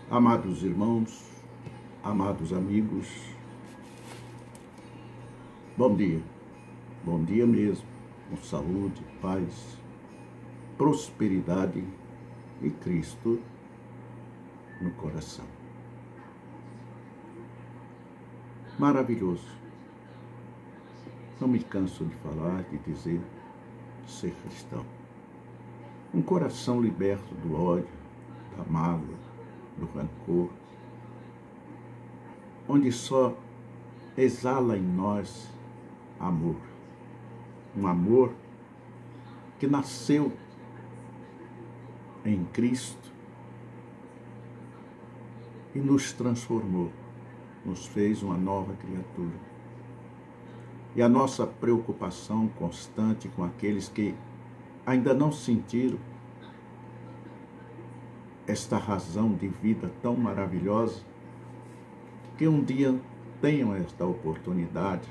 Amados irmãos, amados amigos, bom dia mesmo, com saúde, paz, prosperidade e Cristo no coração. Maravilhoso, não me canso de falar, de dizer, ser cristão. Um coração liberto do ódio, da mágoa, do rancor, onde só exala em nós amor. Um amor que nasceu em Cristo e nos transformou, nos fez uma nova criatura. E a nossa preocupação constante com aqueles que ainda não sentiram esta razão de vida tão maravilhosa, que um dia tenham esta oportunidade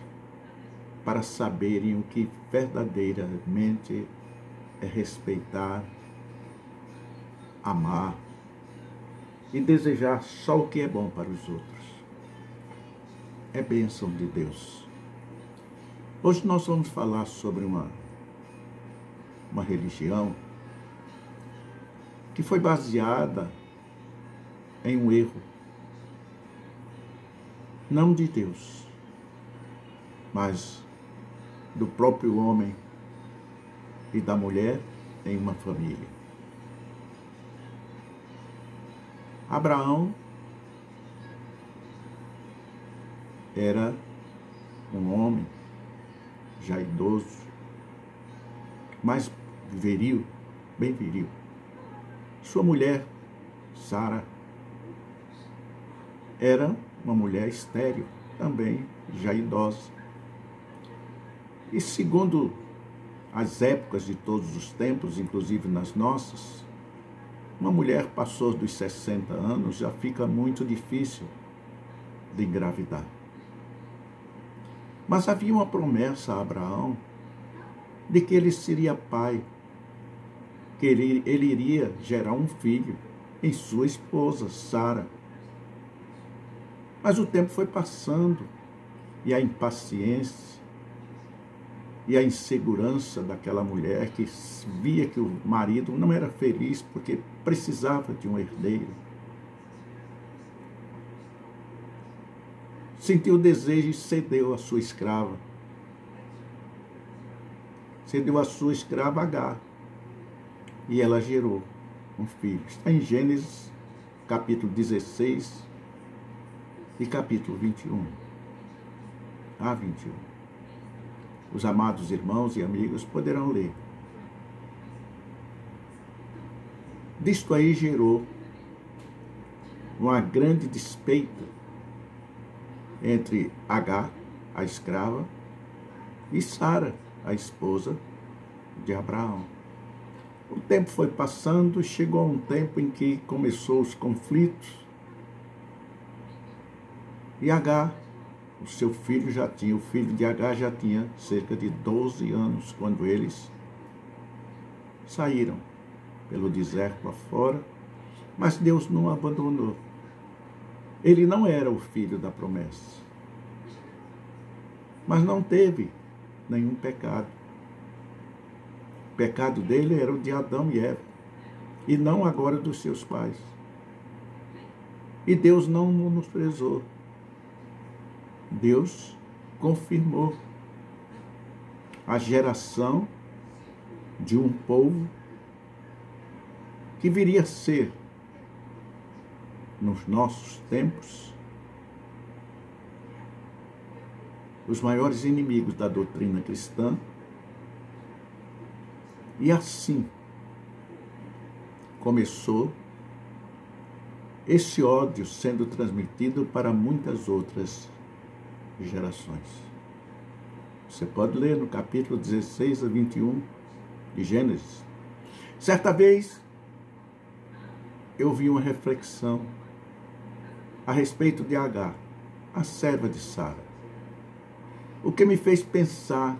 para saberem o que verdadeiramente é respeitar, amar e desejar só o que é bom para os outros. É bênção de Deus. Hoje nós vamos falar sobre uma religião que foi baseada em um erro, não de Deus, mas do próprio homem e da mulher em uma família. Abraão era um homem já idoso, mas viril, bem viril. Sua mulher, Sara, era uma mulher estéril, também já idosa. E segundo as épocas de todos os tempos, inclusive nas nossas, uma mulher passou dos 60 anos, já fica muito difícil de engravidar. Mas havia uma promessa a Abraão de que ele seria pai, que ele iria gerar um filho em sua esposa, Sara. Mas o tempo foi passando e a impaciência e a insegurança daquela mulher que via que o marido não era feliz porque precisava de um herdeiro, sentiu o desejo e cedeu a sua escrava. Cedeu a sua escrava Agar. E ela gerou um filho. Está em Gênesis, capítulo 16 e capítulo 21. A 21. Os amados irmãos e amigos poderão ler. Disto aí gerou uma grande disputa entre Agar, a escrava, e Sara, a esposa de Abraão. O tempo foi passando, chegou um tempo em que começou os conflitos. E Agar, o filho de Agar já tinha cerca de 12 anos quando eles saíram pelo deserto afora, mas Deus não o abandonou. Ele não era o filho da promessa, mas não teve nenhum pecado. O pecado dele era o de Adão e Eva, e não agora dos seus pais. E Deus não o menosprezou. Deus confirmou a geração de um povo que viria a ser, nos nossos tempos, os maiores inimigos da doutrina cristã. E assim começou esse ódio sendo transmitido para muitas outras gerações. Você pode ler no capítulo 16 a 21 de Gênesis. Certa vez, eu vi uma reflexão a respeito de Agar, a serva de Sara, o que me fez pensar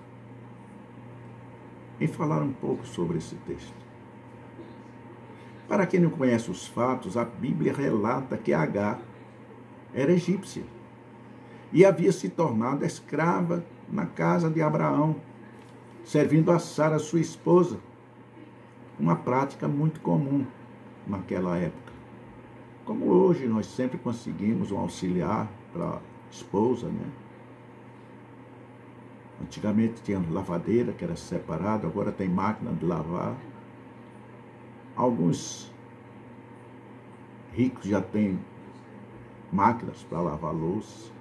em falar um pouco sobre esse texto. Para quem não conhece os fatos, a Bíblia relata que Agar era egípcia e havia se tornado escrava na casa de Abraão, servindo a Sara, sua esposa, uma prática muito comum naquela época. Como hoje nós sempre conseguimos um auxiliar para a esposa, né? Antigamente tinha lavadeira que era separada, agora tem máquina de lavar. Alguns ricos já têm máquinas para lavar louça.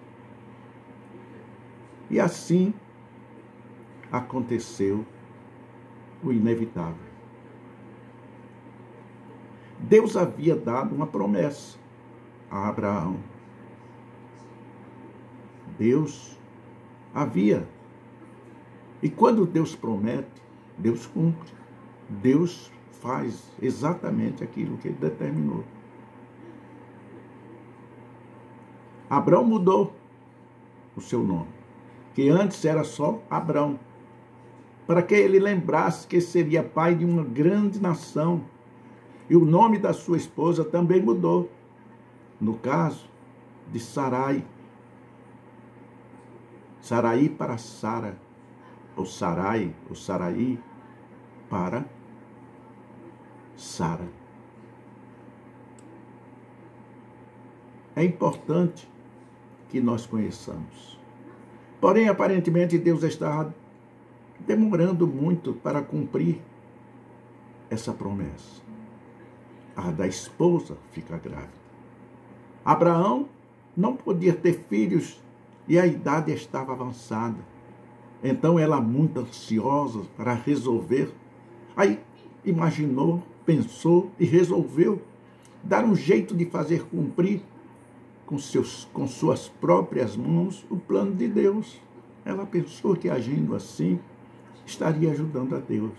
E assim aconteceu o inevitável. Deus havia dado uma promessa a Abraão. Deus havia. E quando Deus promete, Deus cumpre. Deus faz exatamente aquilo que ele determinou. Abrão mudou o seu nome, que antes era só Abrão, para que ele lembrasse que seria pai de uma grande nação. E o nome da sua esposa também mudou, no caso de Sarai. Sarai para Sara, ou Sarai, ou Sarai para Sara. É importante que nós conheçamos. Porém, aparentemente, Deus está demorando muito para cumprir essa promessa. A da esposa fica grávida. Abraão não podia ter filhos e a idade estava avançada. Então ela, muito ansiosa para resolver, aí imaginou, pensou e resolveu dar um jeito de fazer cumprir com suas próprias mãos o plano de Deus. Ela pensou que agindo assim estaria ajudando a Deus.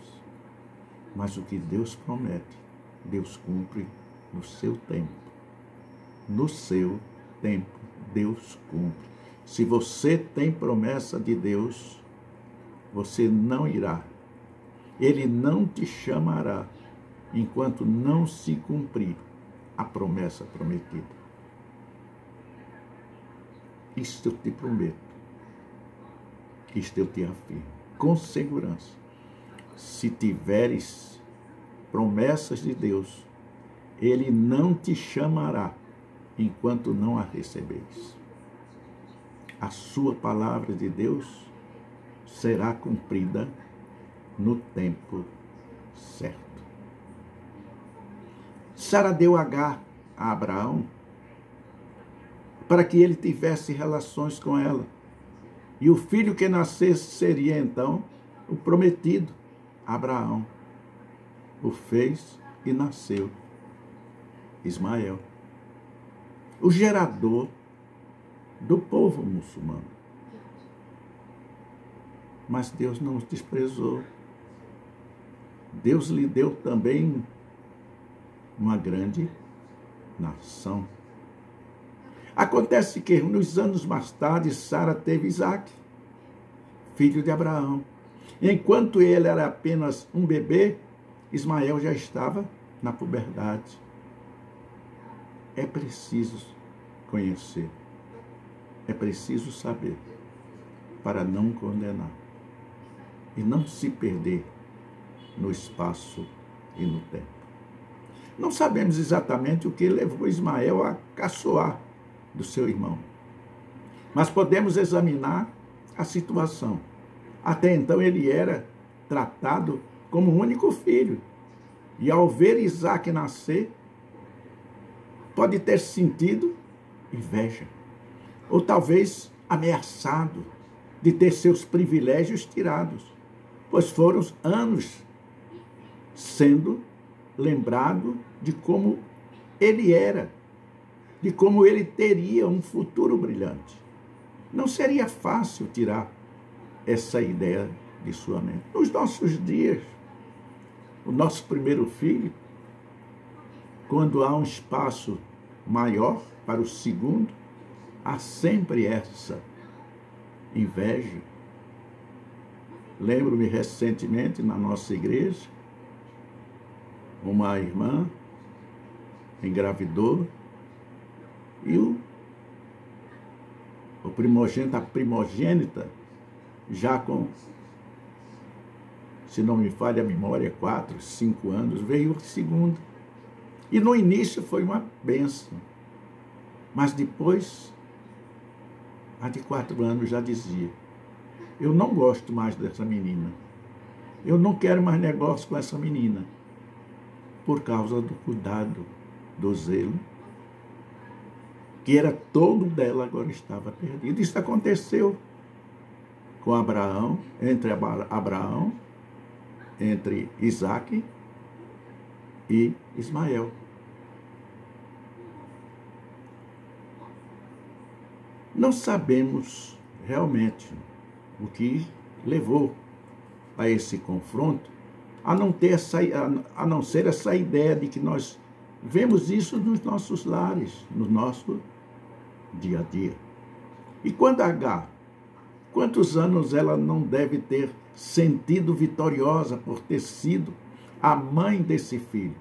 Mas o que Deus promete, Deus cumpre no seu tempo. No seu tempo, Deus cumpre. Se você tem promessa de Deus, você não irá. Ele não te chamará enquanto não se cumprir a promessa prometida. Isto eu te prometo. Isto eu te afirmo. Com segurança. Se tiveres promessas de Deus, Ele não te chamará enquanto não a receberes. A sua palavra de Deus será cumprida no tempo certo. Sara deu Agar a Abraão para que ele tivesse relações com ela. E o filho que nascesse seria então o prometido, Abraão. O fez e nasceu Ismael, o gerador do povo muçulmano. Mas Deus não os desprezou. Deus lhe deu também uma grande nação. Acontece que, nos anos mais tarde, Sara teve Isaque, filho de Abraão. Enquanto ele era apenas um bebê, Ismael já estava na puberdade. É preciso conhecer, é preciso saber, para não condenar e não se perder no espaço e no tempo. Não sabemos exatamente o que levou Ismael a caçoar do seu irmão, mas podemos examinar a situação. Até então ele era tratado como o único filho, e ao ver Isaque nascer, pode ter sentido inveja, ou talvez ameaçado de ter seus privilégios tirados, pois foram anos sendo lembrado de como ele era, de como ele teria um futuro brilhante. Não seria fácil tirar essa ideia de sua mente. Nos nossos dias, o nosso primeiro filho, quando há um espaço maior para o segundo, há sempre essa inveja. Lembro-me recentemente, na nossa igreja, uma irmã engravidou e o primogênito, a primogênita, já com, se não me falha a memória, 4, 5 anos, veio o segundo. E no início foi uma bênção, mas depois, a de 4 anos já dizia: eu não gosto mais dessa menina, eu não quero mais negócio com essa menina, por causa do cuidado, do zelo, que era todo dela, agora estava perdido. Isso aconteceu com Abraão, entre Isaac e Ismael. Não sabemos realmente o que levou a esse confronto, a não ser essa ideia de que nós vemos isso nos nossos lares, no nosso dia a dia. E quando Agar, quantos anos ela não deve ter sentido vitoriosa por ter sido a mãe desse filho,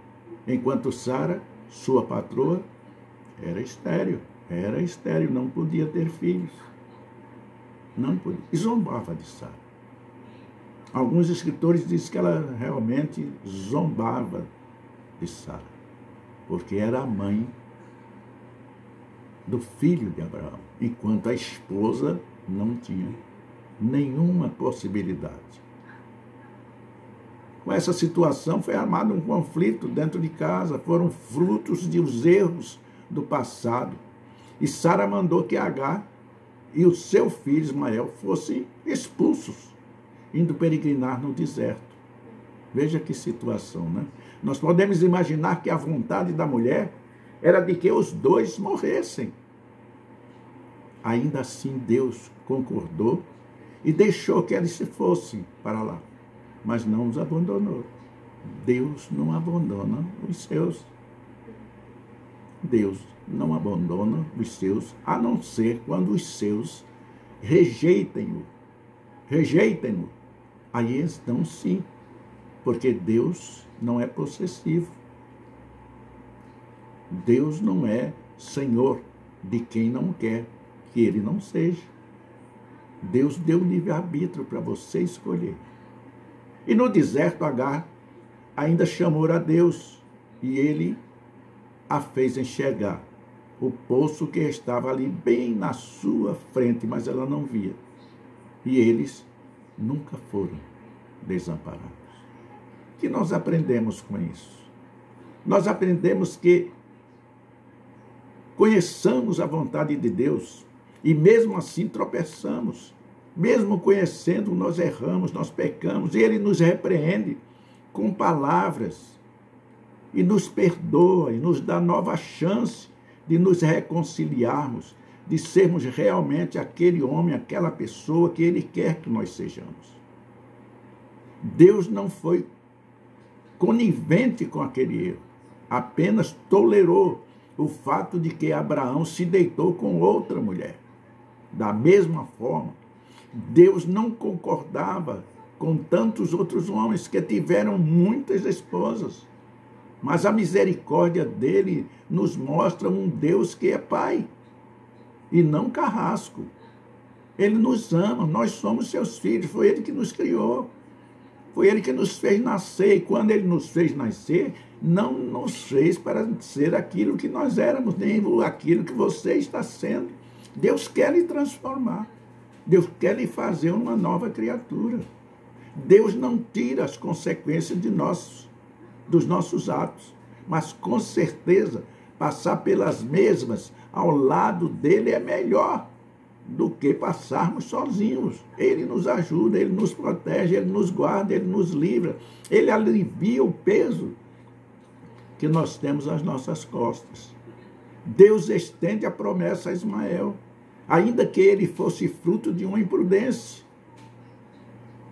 enquanto Sara, sua patroa, era estéril, não podia ter filhos. Não podia. E zombava de Sara. Alguns escritores dizem que ela realmente zombava de Sara, porque era a mãe do filho de Abraão, enquanto a esposa não tinha nenhuma possibilidade. Com essa situação foi armado um conflito dentro de casa, foram frutos dos erros do passado. E Sara mandou que Agar e o seu filho Ismael fossem expulsos, indo peregrinar no deserto. Veja que situação, né? Nós podemos imaginar que a vontade da mulher era de que os dois morressem. Ainda assim, Deus concordou e deixou que eles se fossem para lá, mas não os abandonou. Deus não abandona os seus. Deus não abandona os seus, a não ser quando os seus rejeitem-o. Rejeitem-no. Aí estão sim, porque Deus não é possessivo. Deus não é senhor de quem não quer que ele não seja. Deus deu livre-arbítrio para você escolher. E no deserto, Agar ainda chamou a Deus, e ele a fez enxergar o poço que estava ali bem na sua frente, mas ela não via. E eles nunca foram desamparados. O que nós aprendemos com isso? Nós aprendemos que conheçamos a vontade de Deus e mesmo assim tropeçamos. Mesmo conhecendo, nós erramos, nós pecamos, e Ele nos repreende com palavras e nos perdoa e nos dá nova chance de nos reconciliarmos, de sermos realmente aquele homem, aquela pessoa que Ele quer que nós sejamos. Deus não foi conivente com aquele erro, apenas tolerou o fato de que Abraão se deitou com outra mulher. Da mesma forma, Deus não concordava com tantos outros homens que tiveram muitas esposas, mas a misericórdia dele nos mostra um Deus que é Pai e não carrasco. Ele nos ama, nós somos seus filhos, foi Ele que nos criou, foi Ele que nos fez nascer, e quando Ele nos fez nascer, não nos fez para ser aquilo que nós éramos, nem aquilo que você está sendo. Deus quer lhe transformar, Deus quer lhe fazer uma nova criatura. Deus não tira as consequências dos nossos atos, mas com certeza passar pelas mesmas ao lado dele é melhor do que passarmos sozinhos. Ele nos ajuda, Ele nos protege, Ele nos guarda, Ele nos livra, Ele alivia o peso que nós temos às nossas costas. Deus estende a promessa a Ismael, ainda que ele fosse fruto de uma imprudência.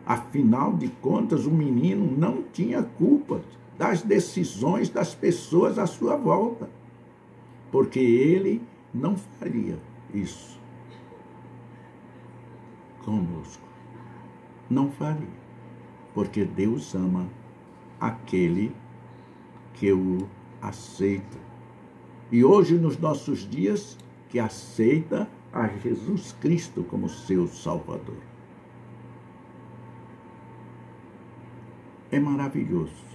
Afinal de contas, o menino não tinha culpa das decisões das pessoas à sua volta, porque ele não faria isso conosco. Não faria, porque Deus ama aquele que o aceita, e hoje nos nossos dias que aceita a Jesus Cristo como seu Salvador. É maravilhoso.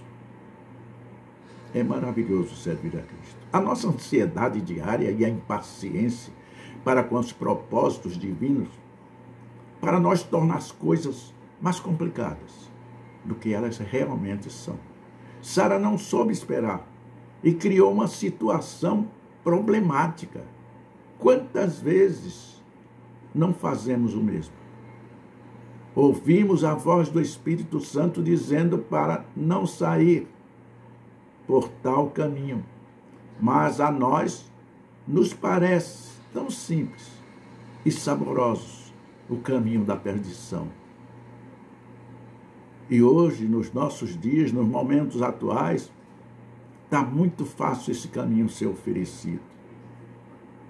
É maravilhoso servir a Cristo. A nossa ansiedade diária e a impaciência para com os propósitos divinos, para nós tornar as coisas mais complicadas do que elas realmente são. Sara não soube esperar e criou uma situação problemática. Quantas vezes não fazemos o mesmo? Ouvimos a voz do Espírito Santo dizendo para não sair por tal caminho, mas a nós nos parece tão simples e saboroso o caminho da perdição. E hoje, nos nossos dias, nos momentos atuais, está muito fácil esse caminho ser oferecido.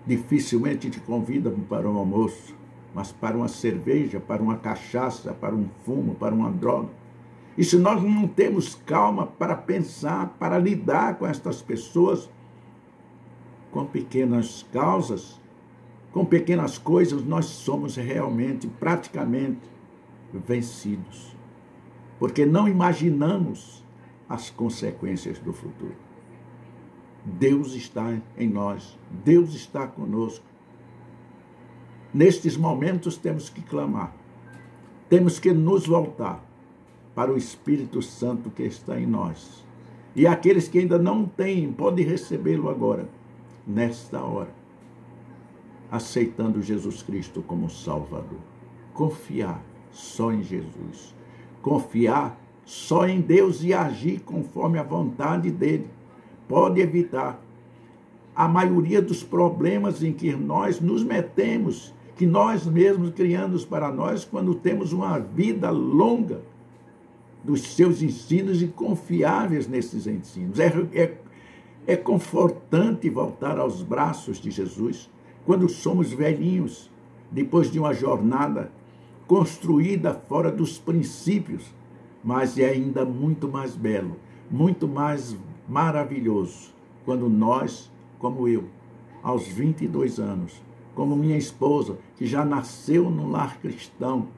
Dificilmente te convidam para um almoço, mas para uma cerveja, para uma cachaça, para um fumo, para uma droga. E se nós não temos calma para pensar, para lidar com estas pessoas, com pequenas causas, com pequenas coisas, nós somos realmente, praticamente, vencidos. Porque não imaginamos as consequências do futuro. Deus está em nós, Deus está conosco. Nestes momentos temos que clamar, temos que nos voltar para o Espírito Santo que está em nós. E aqueles que ainda não têm, podem recebê-lo agora, nesta hora, aceitando Jesus Cristo como Salvador. Confiar só em Jesus. Confiar só em Deus e agir conforme a vontade dele. Pode evitar a maioria dos problemas em que nós nos metemos, que nós mesmos criamos para nós quando temos uma vida longa dos seus ensinos e confiáveis nesses ensinos. É confortante voltar aos braços de Jesus quando somos velhinhos, depois de uma jornada construída fora dos princípios, mas é ainda muito mais belo, muito mais maravilhoso, quando nós, como eu, aos 22 anos, como minha esposa, que já nasceu num lar cristão,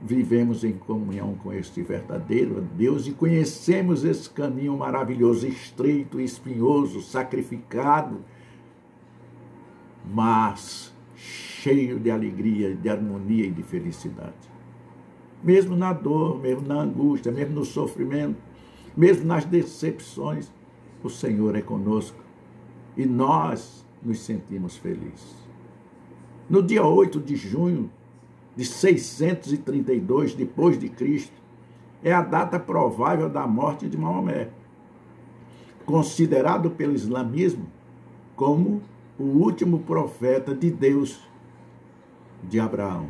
vivemos em comunhão com este verdadeiro Deus e conhecemos esse caminho maravilhoso, estreito, espinhoso, sacrificado, mas cheio de alegria, de harmonia e de felicidade. Mesmo na dor, mesmo na angústia, mesmo no sofrimento, mesmo nas decepções, o Senhor é conosco e nós nos sentimos felizes. No dia 8 de junho de 632 depois de Cristo, é a data provável da morte de Maomé, considerado pelo islamismo como o último profeta de Deus, de Abraão,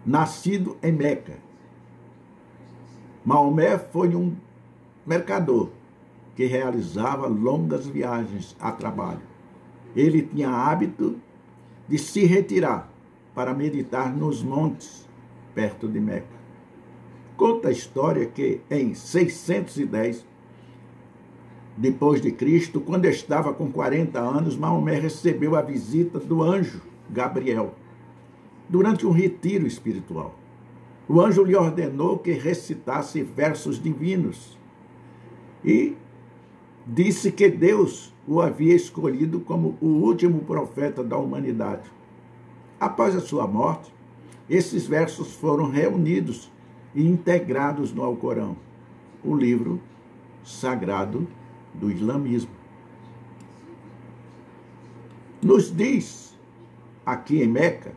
nascido em Meca. Maomé foi um mercador que realizava longas viagens a trabalho. Ele tinha hábito de se retirar para meditar nos montes perto de Meca. Conta a história que em 610 depois de Cristo, quando estava com 40 anos, Maomé recebeu a visita do anjo Gabriel durante um retiro espiritual. O anjo lhe ordenou que recitasse versos divinos e disse que Deus o havia escolhido como o último profeta da humanidade. Após a sua morte, esses versos foram reunidos e integrados no Alcorão, o livro sagrado do islamismo. Nos diz, aqui em Meca,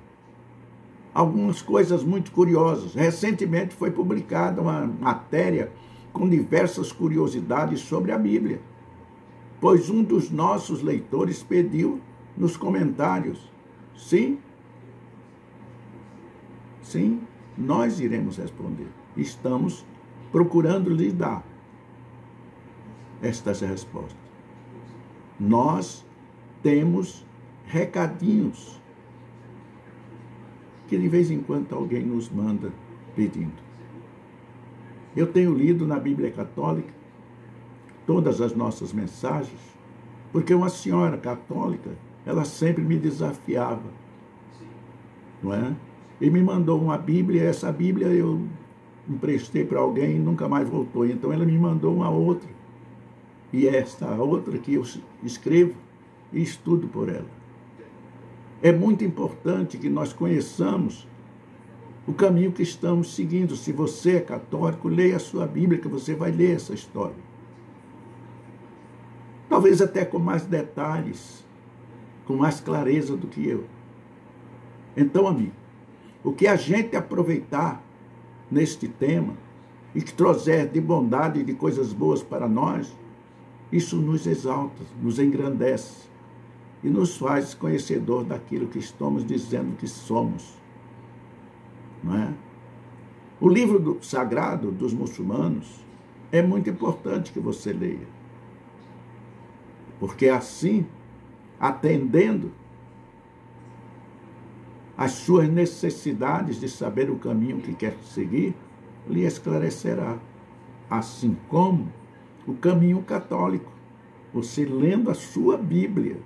algumas coisas muito curiosas. Recentemente foi publicada uma matéria com diversas curiosidades sobre a Bíblia, pois um dos nossos leitores pediu nos comentários. Sim, nós iremos responder. Estamos procurando lhe dar estas respostas. Nós temos recadinhos que de vez em quando alguém nos manda pedindo. Eu tenho lido na Bíblia Católica todas as nossas mensagens, Porque uma senhora católica, ela sempre me desafiava, não é? E me mandou uma Bíblia, e essa Bíblia eu emprestei para alguém e nunca mais voltou. Então ela me mandou uma outra. E esta outra que eu escrevo e estudo por ela. É muito importante que nós conheçamos o caminho que estamos seguindo. Se você é católico, leia a sua Bíblia, que você vai ler essa história. Talvez até com mais detalhes, com mais clareza do que eu. Então, amigo, o que a gente aproveitar neste tema e que trouxer de bondade e de coisas boas para nós, isso nos exalta, nos engrandece e nos faz conhecedor daquilo que estamos dizendo que somos. Não é? O livro sagrado dos muçulmanos é muito importante que você leia. Porque assim, atendendo às suas necessidades de saber o caminho que quer seguir, lhe esclarecerá. Assim como o caminho católico. Você lendo a sua Bíblia,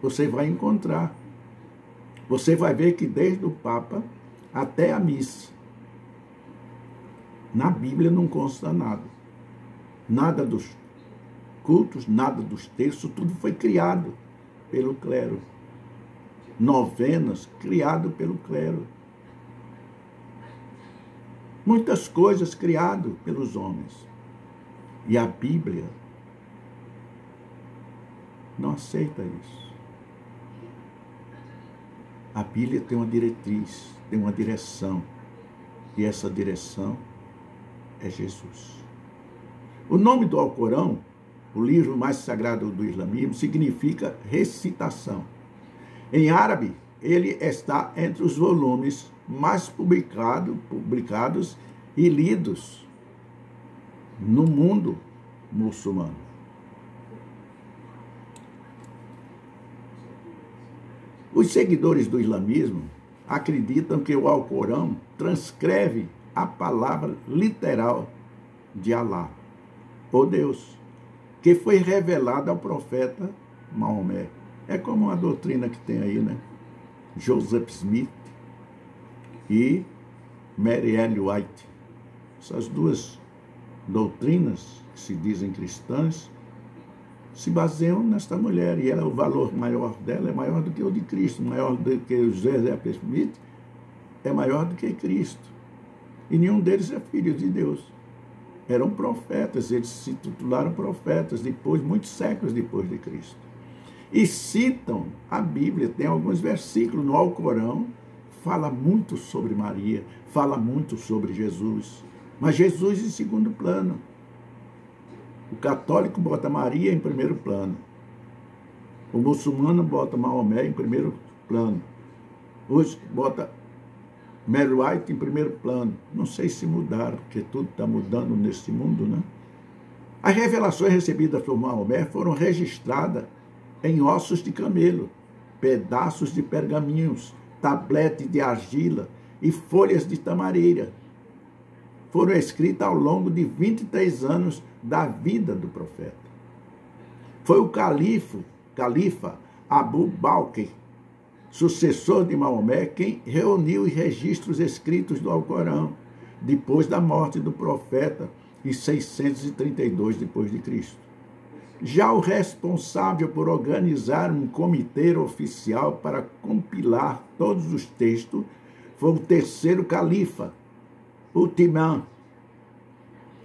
você vai encontrar. Você vai ver que desde o Papa até a missa, na Bíblia não consta nada. Nada dos cultos, nada dos textos, tudo foi criado pelo clero. Novenas, criado pelo clero. Muitas coisas criado pelos homens. E a Bíblia não aceita isso. A Bíblia tem uma diretriz, tem uma direção. E essa direção é Jesus. O nome do Alcorão, o livro mais sagrado do islamismo, significa recitação. Em árabe, ele está entre os volumes mais publicados e lidos no mundo muçulmano. Os seguidores do islamismo acreditam que o Alcorão transcreve a palavra literal de Alá, ou Deus, que foi revelada ao profeta Maomé. É como uma doutrina que tem aí, né? Joseph Smith e Mary Ellen White. Essas duas doutrinas, que se dizem cristãs, se baseiam nesta mulher. E ela, o valor maior dela é maior do que o de Cristo, maior do que o Joseph Smith, é maior do que Cristo. E nenhum deles é filho de Deus. Eram profetas, eles se titularam profetas, depois, muitos séculos depois de Cristo. E citam a Bíblia, tem alguns versículos no Alcorão, fala muito sobre Maria, fala muito sobre Jesus, mas Jesus em segundo plano. O católico bota Maria em primeiro plano, o muçulmano bota Maomé em primeiro plano, hoje bota Mary White em primeiro plano. Não sei se mudaram, porque tudo está mudando nesse mundo, né? As revelações recebidas por Maomé foram registradas em ossos de camelo, pedaços de pergaminhos, tabletes de argila e folhas de tamareira. Foram escritas ao longo de 23 anos da vida do profeta. Foi o califa Abu Bakr, sucessor de Maomé, quem reuniu os registros escritos do Alcorão, depois da morte do profeta, em 632 depois de Cristo. Já o responsável por organizar um comitê oficial para compilar todos os textos foi o terceiro califa, o Timã.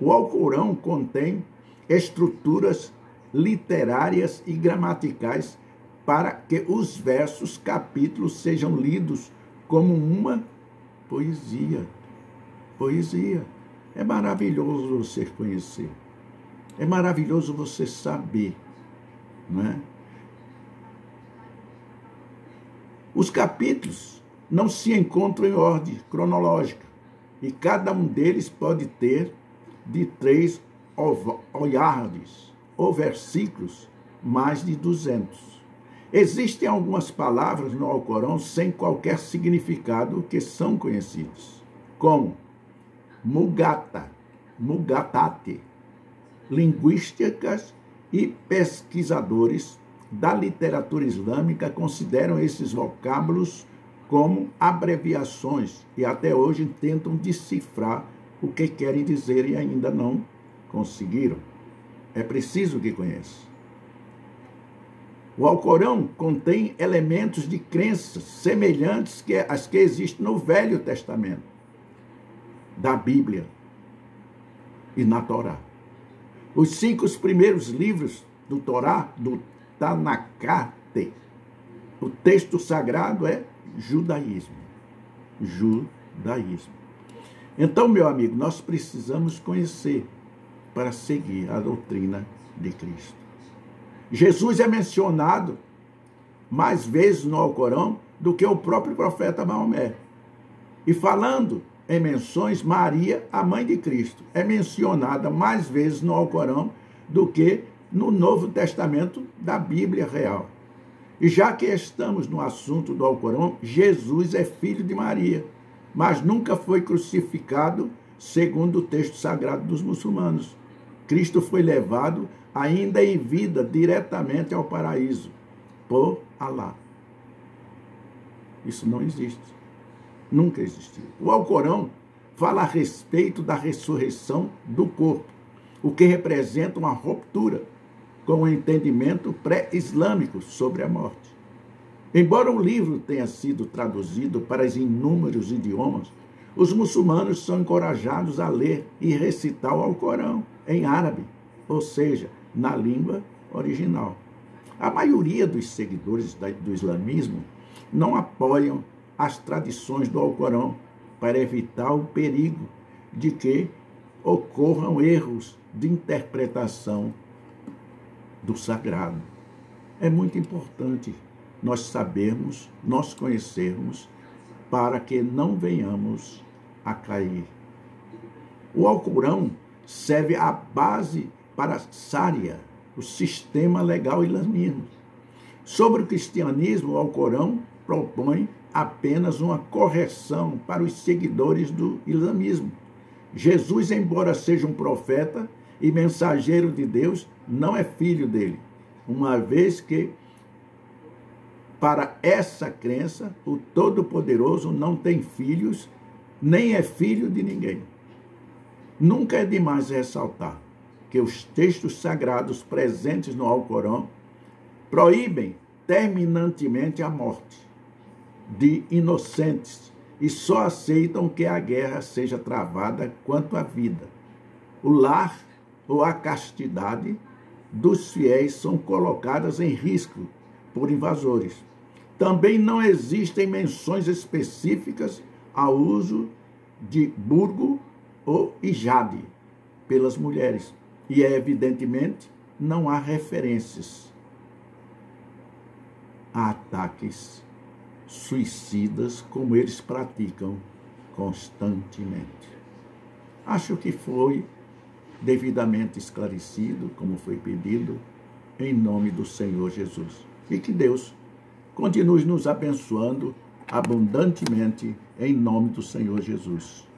O Alcorão contém estruturas literárias e gramaticais para que os versos, capítulos, sejam lidos como uma poesia. Poesia. É maravilhoso você conhecer. É maravilhoso você saber, não é? Os capítulos não se encontram em ordem cronológica e cada um deles pode ter de 3 olhardes ou versículos, mais de 200. Existem algumas palavras no Alcorão sem qualquer significado que são conhecidas, como mugatate. Linguísticas e pesquisadores da literatura islâmica consideram esses vocábulos como abreviações e até hoje tentam decifrar o que querem dizer e ainda não conseguiram. É preciso que conheça. O Alcorão contém elementos de crenças semelhantes às que existem no Velho Testamento, da Bíblia e na Torá. Os 5 primeiros livros do Torá, do Tanakate, o texto sagrado é judaísmo. Judaísmo. Então, meu amigo, nós precisamos conhecer para seguir a doutrina de Cristo. Jesus é mencionado mais vezes no Alcorão do que o próprio profeta Maomé. E falando em menções, Maria, a mãe de Cristo, é mencionada mais vezes no Alcorão do que no Novo Testamento da Bíblia real. E já que estamos no assunto do Alcorão, Jesus é filho de Maria, mas nunca foi crucificado segundo o texto sagrado dos muçulmanos. Cristo foi levado ainda em vida diretamente ao paraíso por Alá. Isso não existe. Nunca existiu. O Alcorão fala a respeito da ressurreição do corpo, o que representa uma ruptura com o entendimento pré-islâmico sobre a morte. Embora o livro tenha sido traduzido para inúmeros idiomas, os muçulmanos são encorajados a ler e recitar o Alcorão em árabe, ou seja, na língua original. A maioria dos seguidores do islamismo não apoiam as tradições do Alcorão para evitar o perigo de que ocorram erros de interpretação do sagrado. É muito importante nós sabermos, nós conhecermos, para que não venhamos a cair. O Alcorão serve a base para a Sharia, o sistema legal islâmico. Sobre o cristianismo, o Alcorão propõe apenas uma correção para os seguidores do islamismo. Jesus, embora seja um profeta e mensageiro de Deus, não é filho dele, uma vez que, para essa crença, o Todo-Poderoso não tem filhos, nem é filho de ninguém. Nunca é demais ressaltar que os textos sagrados presentes no Alcorão proíbem terminantemente a morte de inocentes e só aceitam que a guerra seja travada quanto à vida. O lar ou a castidade dos fiéis são colocadas em risco por invasores. Também não existem menções específicas ao uso de burgo ou hijab pelas mulheres. E, evidentemente, não há referências a ataques suicidas como eles praticam constantemente. Acho que foi devidamente esclarecido, como foi pedido, em nome do Senhor Jesus. E que Deus continue nos abençoando abundantemente em nome do Senhor Jesus.